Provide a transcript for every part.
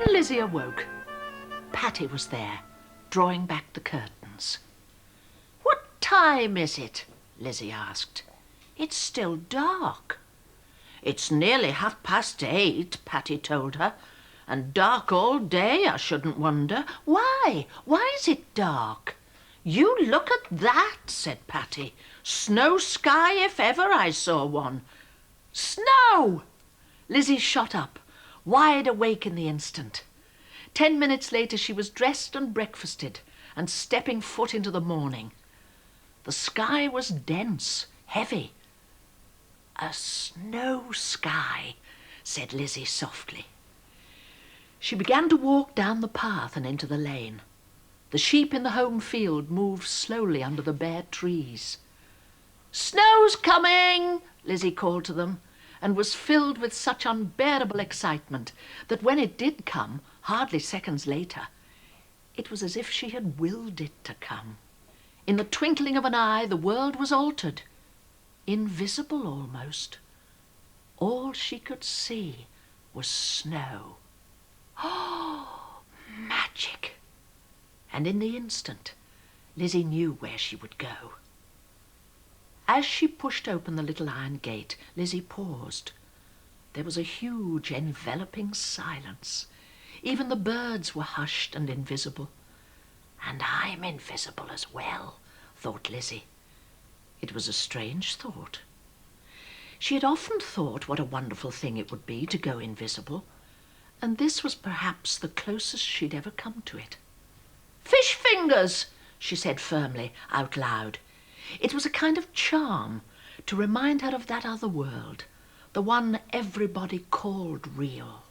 When Lizzie awoke, Patty was there, drawing back the curtains. "What time is it?" Lizzie asked. "It's still dark." "It's nearly 8:30, Patty told her. "And dark all day, I shouldn't wonder." "Why? Why is it dark?" "You look at that," said Patty. "Snow sky if ever I saw one." "Snow!" Lizzie shot up, wide awake in the instant. 10 minutes later she was dressed and breakfasted and stepping foot into the morning. The sky was dense, heavy. "A snow sky," said Lizzie softly. She began to walk down the path and into the lane. The sheep in the home field moved slowly under the bare trees. "Snow's coming!" Lizzie called to them, and was filled with such unbearable excitement that when it did come, hardly seconds later, it was as if she had willed it to come. In the twinkling of an eye, the world was altered, invisible almost. All she could see was snow. Oh, magic! And in the instant, Lizzie knew where she would go. As she pushed open the little iron gate, Lizzie paused. There was a huge, enveloping silence. Even the birds were hushed and invisible. "And I'm invisible as well," thought Lizzie. It was a strange thought. She had often thought what a wonderful thing it would be to go invisible, and this was perhaps the closest she'd ever come to it. "Fish fingers," she said firmly, out loud. It was a kind of charm to remind her of that other world, the one everybody called real.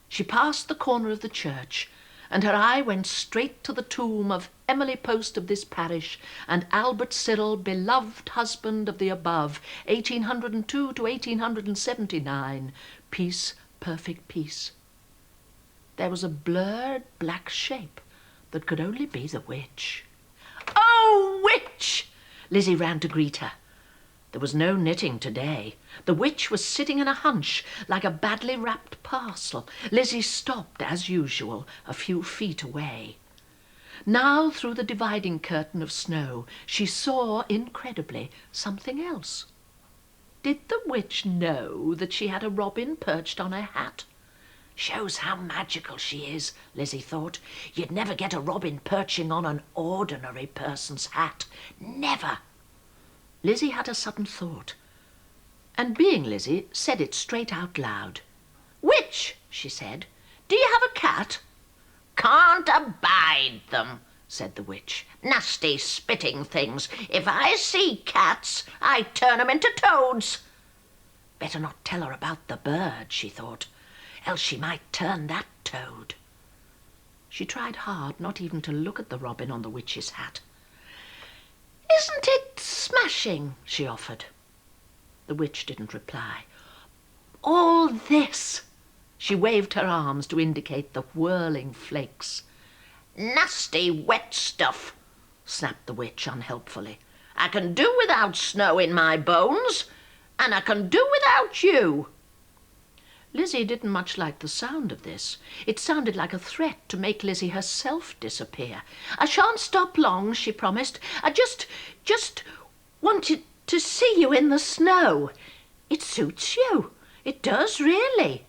She passed the corner of the church, and her eye went straight to the tomb of Emily Post of this parish and Albert Cyril, beloved husband of the above, 1802 to 1879, peace, perfect peace. There was a blurred black shape that could only be the witch. "Oh, witch!" Lizzie ran to greet her. There was no knitting today. The witch was sitting in a hunch, like a badly wrapped parcel. Lizzie stopped, as usual, a few feet away. Now, through the dividing curtain of snow, she saw, incredibly, something else. Did the witch know that she had a robin perched on her hat? "Shows how magical she is," Lizzie thought. "You'd never get a robin perching on an ordinary person's hat. Never." Lizzie had a sudden thought, and being Lizzie, said it straight out loud. "Witch," she said, "do you have a cat?" "Can't abide them," said the witch. "Nasty spitting things. If I see cats, I turn 'em into toads." Better not tell her about the bird, she thought, else she might turn that toad. She tried hard not even to look at the robin on the witch's hat. "Isn't it smashing?" she offered. The witch didn't reply. "All this," she waved her arms to indicate the whirling flakes. "Nasty wet stuff," snapped the witch unhelpfully. "I can do without snow in my bones, and I can do without you." Lizzie didn't much like the sound of this. It sounded like a threat to make Lizzie herself disappear. "I shan't stop long," she promised. "I just wanted to see you in the snow. It suits you. It does, really.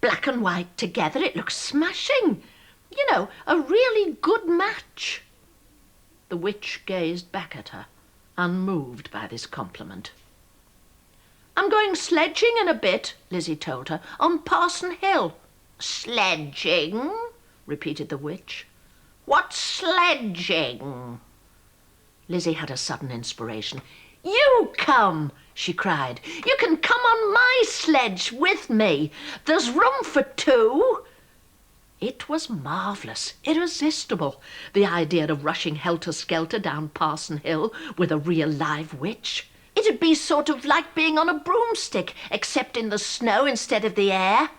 Black and white together, it looks smashing. You know, a really good match." The witch gazed back at her, unmoved by this compliment. "I'm going sledging in a bit," Lizzie told her, "on Parson Hill." "Sledging?" repeated the witch. "What's sledging?" Lizzie had a sudden inspiration. "You come!" she cried. "You can come on my sledge with me. There's room for two." It was marvellous, irresistible, the idea of rushing helter-skelter down Parson Hill with a real live witch. It'd be sort of like being on a broomstick, except in the snow instead of the air.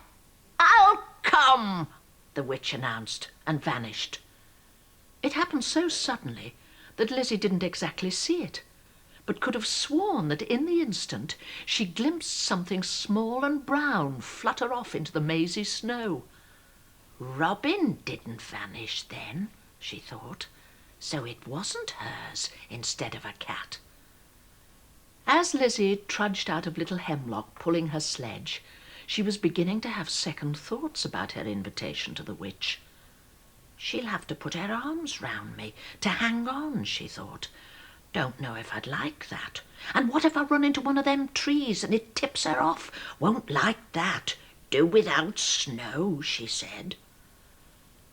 "I'll come," the witch announced, and vanished. It happened so suddenly that Lizzie didn't exactly see it, but could have sworn that in the instant she glimpsed something small and brown flutter off into the mazy snow. Robin didn't vanish then, she thought, so it wasn't hers instead of a cat. As Lizzie trudged out of Little Hemlock pulling her sledge, she was beginning to have second thoughts about her invitation to the witch. She'll have to put her arms round me to hang on, she thought. Don't know if I'd like that. And what if I run into one of them trees and it tips her off? Won't like that. Do without snow, she said.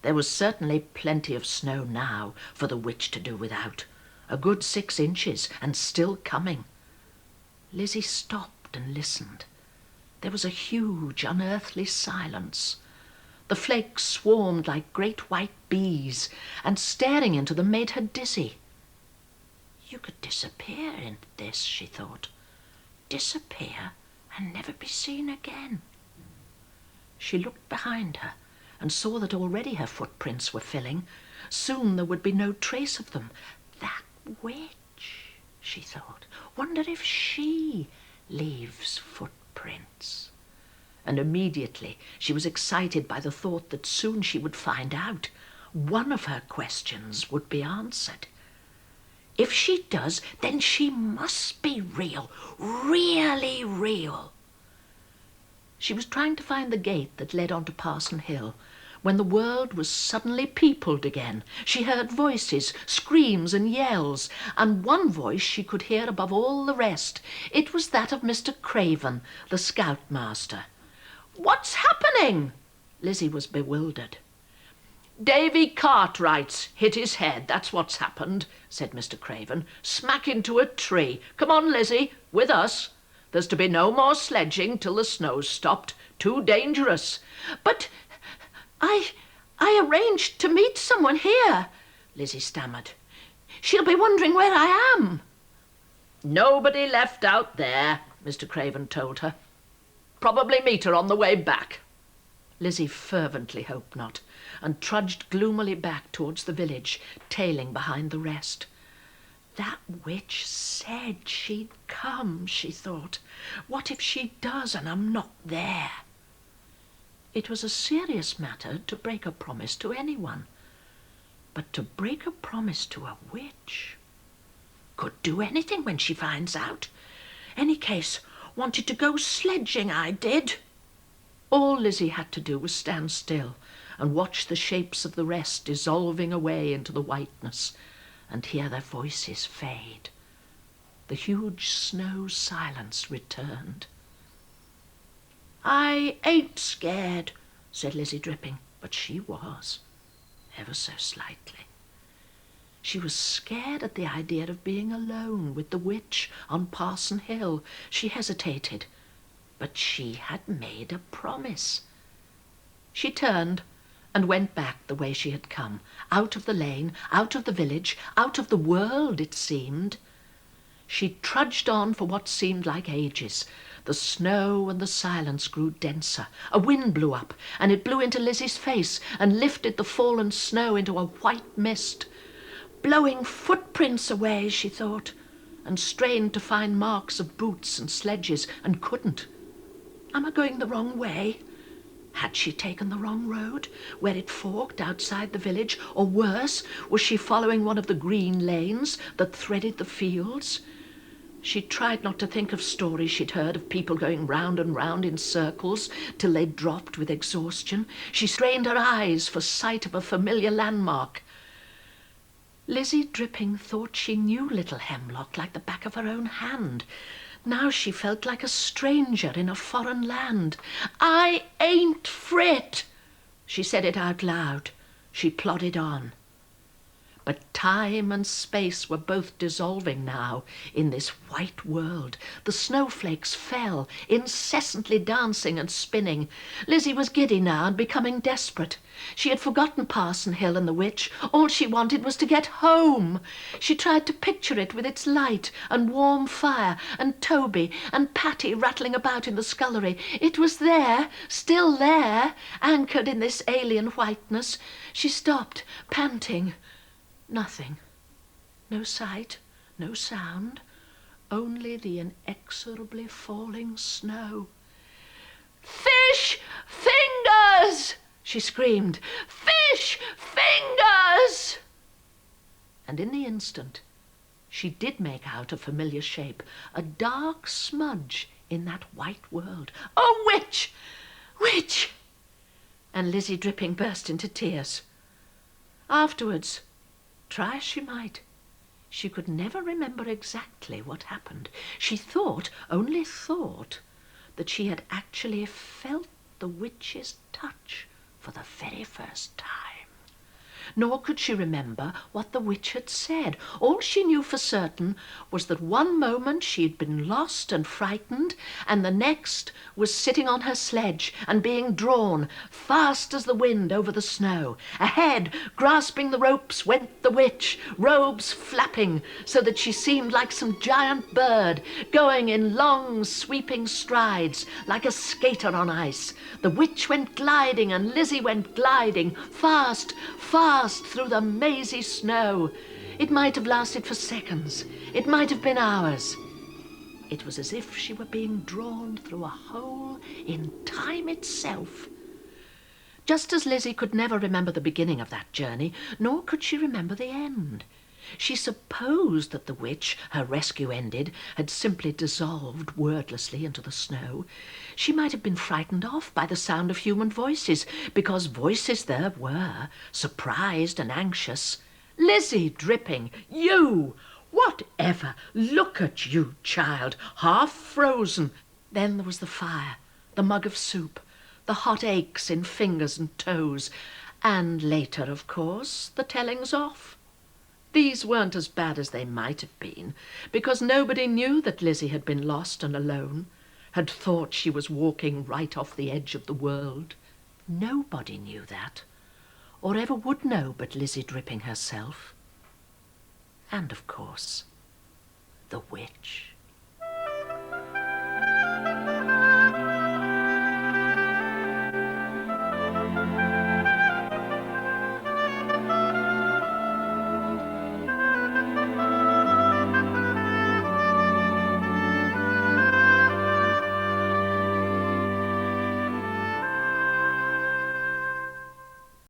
There was certainly plenty of snow now for the witch to do without. A good 6 inches, and still coming. Lizzie stopped and listened. There was a huge, unearthly silence. The flakes swarmed like great white bees, and staring into them made her dizzy. You could disappear in this, she thought. Disappear and never be seen again. She looked behind her and saw that already her footprints were filling. Soon there would be no trace of them. That witch, she thought. Wonder if she leaves footprints. And immediately she was excited by the thought that soon she would find out. One of her questions would be answered. If she does, then she must be real, really real. She was trying to find the gate that led onto Parson Hill when the world was suddenly peopled again. She heard voices, screams and yells, and one voice she could hear above all the rest. It was that of Mr. Craven, the scoutmaster. "What's happening?" Lizzie was bewildered. "Davy Cartwright's hit his head, that's what's happened," said Mr. Craven. "Smack into a tree. Come on, Lizzie, with us. There's to be no more sledging till the snow's stopped. Too dangerous." "But I arranged to meet someone here," Lizzie stammered. "She'll be wondering where I am." "Nobody left out there," Mr. Craven told her. "Probably meet her on the way back." Lizzie fervently hoped not, and trudged gloomily back towards the village, tailing behind the rest. That witch said she'd come, she thought. What if she does and I'm not there? It was a serious matter to break a promise to anyone, but to break a promise to a witch could do anything when she finds out. Any case, wanted to go sledging, I did. All Lizzie had to do was stand still and watch the shapes of the rest dissolving away into the whiteness and hear their voices fade. The huge snow silence returned. "I ain't scared," said Lizzie Dripping, but she was, ever so slightly. She was scared at the idea of being alone with the witch on Parson Hill. She hesitated, but she had made a promise. She turned and went back the way she had come, out of the lane, out of the village, out of the world, it seemed. She trudged on for what seemed like ages. The snow and the silence grew denser. A wind blew up, and it blew into Lizzie's face and lifted the fallen snow into a white mist. Blowing footprints away, she thought, and strained to find marks of boots and sledges, and couldn't. Am I going the wrong way? Had she taken the wrong road, where it forked outside the village? Or worse, was she following one of the green lanes that threaded the fields? She tried not to think of stories she'd heard of people going round and round in circles till they dropped with exhaustion. She strained her eyes for sight of a familiar landmark. Lizzie Dripping thought she knew Little Hemlock like the back of her own hand. Now she felt like a stranger in a foreign land. "I ain't frit," she said it out loud. She plodded on. But time and space were both dissolving now in this white world. The snowflakes fell, incessantly dancing and spinning. Lizzie was giddy now and becoming desperate. She had forgotten Parson Hill and the witch. All she wanted was to get home. She tried to picture it with its light and warm fire and Toby and Patty rattling about in the scullery. It was there, still there, anchored in this alien whiteness. She stopped, panting. Nothing. No sight, no sound, only the inexorably falling snow. "Fish fingers!" She screamed, "Fish fingers!" And in the instant, she did make out a familiar shape, a dark smudge in that white world. "A witch! Witch!" And Lizzie Dripping burst into tears. Afterwards, try as she might, she could never remember exactly what happened. She thought, only thought, that she had actually felt the witch's touch for the very first time. Nor could she remember what the witch had said. All she knew for certain was that one moment she had been lost and frightened, and the next was sitting on her sledge and being drawn fast as the wind over the snow. Ahead, grasping the ropes, went the witch, robes flapping so that she seemed like some giant bird, going in long sweeping strides like a skater on ice. The witch went gliding and Lizzie went gliding, fast, fast through the mazy snow. It might have lasted for seconds. It might have been hours. It was as if she were being drawn through a hole in time itself. Just as Lizzie could never remember the beginning of that journey, nor could she remember the end. She supposed that the witch, her rescue ended, had simply dissolved wordlessly into the snow. She might have been frightened off by the sound of human voices, because voices there were, surprised and anxious. "Lizzie Dripping, you! Whatever? Look at you, child, half frozen." Then there was the fire, the mug of soup, the hot aches in fingers and toes, and later, of course, the tellings off. These weren't as bad as they might have been, because nobody knew that Lizzie had been lost and alone, had thought she was walking right off the edge of the world. Nobody knew that, or ever would know but Lizzie Dripping herself. And, of course, the witch.